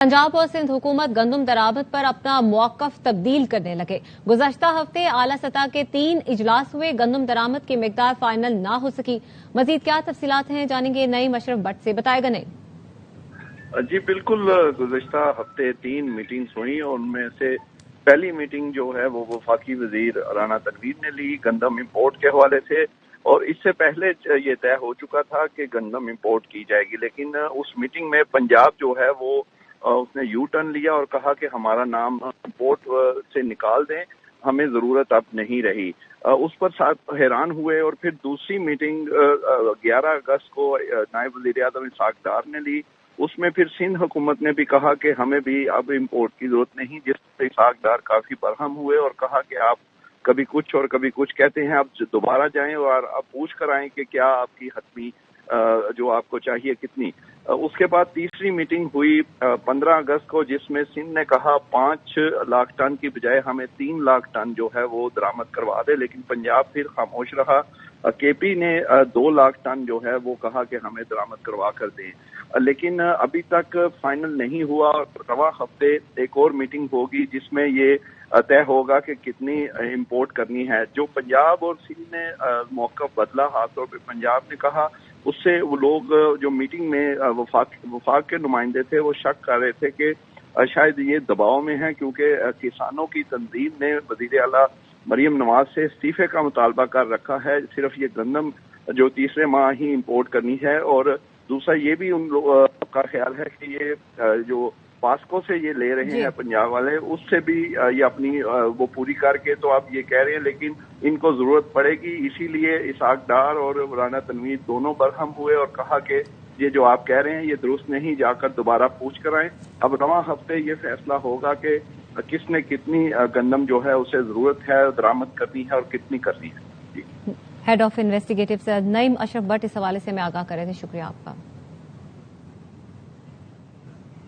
पंजाब और सिंध हुकूमत गंदम दरामद पर अपना मौक़िफ़ तब्दील करने लगे। गुज़श्ता हफ्ते आला सतह के 3 इजलास हुए, गंदम दरामद की मिकदार फाइनल ना हो सकी। मजीद क्या तफसीलात हैं, जानेंगे नईम अशरफ भट्ट से। बताएगा नहीं। जी बिल्कुल, गुज़श्ता हफ्ते 3 मीटिंग्स हुई और उनमें से पहली मीटिंग जो है वो वफाकी वजीर राना तनवीर ने ली गंदम इम्पोर्ट के हवाले से, और इससे पहले ये तय हो चुका था कि गंदम इम्पोर्ट की जाएगी। लेकिन उस मीटिंग में पंजाब जो है वो उसने यू टर्न लिया और कहा कि हमारा नाम इम्पोर्ट से निकाल दें, हमें जरूरत अब नहीं रही। उस पर साथ हैरान हुए और फिर दूसरी मीटिंग 11 अगस्त को नायब वज़ीर आज़म इसहाक डार ने ली। उसमें फिर सिंध हुकूमत ने भी कहा कि हमें भी अब इम्पोर्ट की जरूरत नहीं, जिससे इसहाक डार काफी बरहम हुए और कहा कि आप कभी कुछ और कभी कुछ कहते हैं, आप दोबारा जाएं और आप पूछ कर आएं कि क्या आपकी हतमी जो आपको चाहिए कितनी। उसके बाद तीसरी मीटिंग हुई 15 अगस्त को, जिसमें सिंध ने कहा 5 लाख टन की बजाय हमें 3 लाख टन जो है वो दरामद करवा दे, लेकिन पंजाब फिर खामोश रहा। केपी ने 2 लाख टन जो है वो कहा कि हमें दरामद करवा कर दें, लेकिन अभी तक फाइनल नहीं हुआ। रवा हफ्ते एक और मीटिंग होगी जिसमें ये तय होगा कि कितनी इंपोर्ट करनी है। जो पंजाब और सिंध ने मौक़िफ़ बदला, खासतौर पर पंजाब ने कहा, उससे वो लोग जो मीटिंग में वफाक के नुमाइंदे थे वो शक कर रहे थे कि शायद ये दबाव में है, क्योंकि किसानों की तंजीम ने वज़ीर आला मरियम नवाज से इस्तीफे का मुतालबा कर रखा है। सिर्फ ये गंदम जो तीसरे माह ही इंपोर्ट करनी है, और दूसरा ये भी उन लोगों का ख्याल है कि ये जो पास्को से ये ले रहे हैं पंजाब वाले, उससे भी ये अपनी वो पूरी करके तो आप ये कह रहे हैं, लेकिन इनको जरूरत पड़ेगी। इसीलिए इसहाक डार और राना तनवीर दोनों बरहम हुए और कहा कि ये जो आप कह रहे हैं ये दुरुस्त नहीं, जाकर दोबारा पूछ कर आए। अब रवां हफ्ते ये फैसला होगा कि किसने कितनी गंदम जो है उसे जरूरत है दरामद करनी है और कितनी करनी है। हेड ऑफ इन्वेस्टिगेटिव से नईम अशरफ भट्ट इस हवाले से मैं आगाह कर रहे थे। शुक्रिया आपका।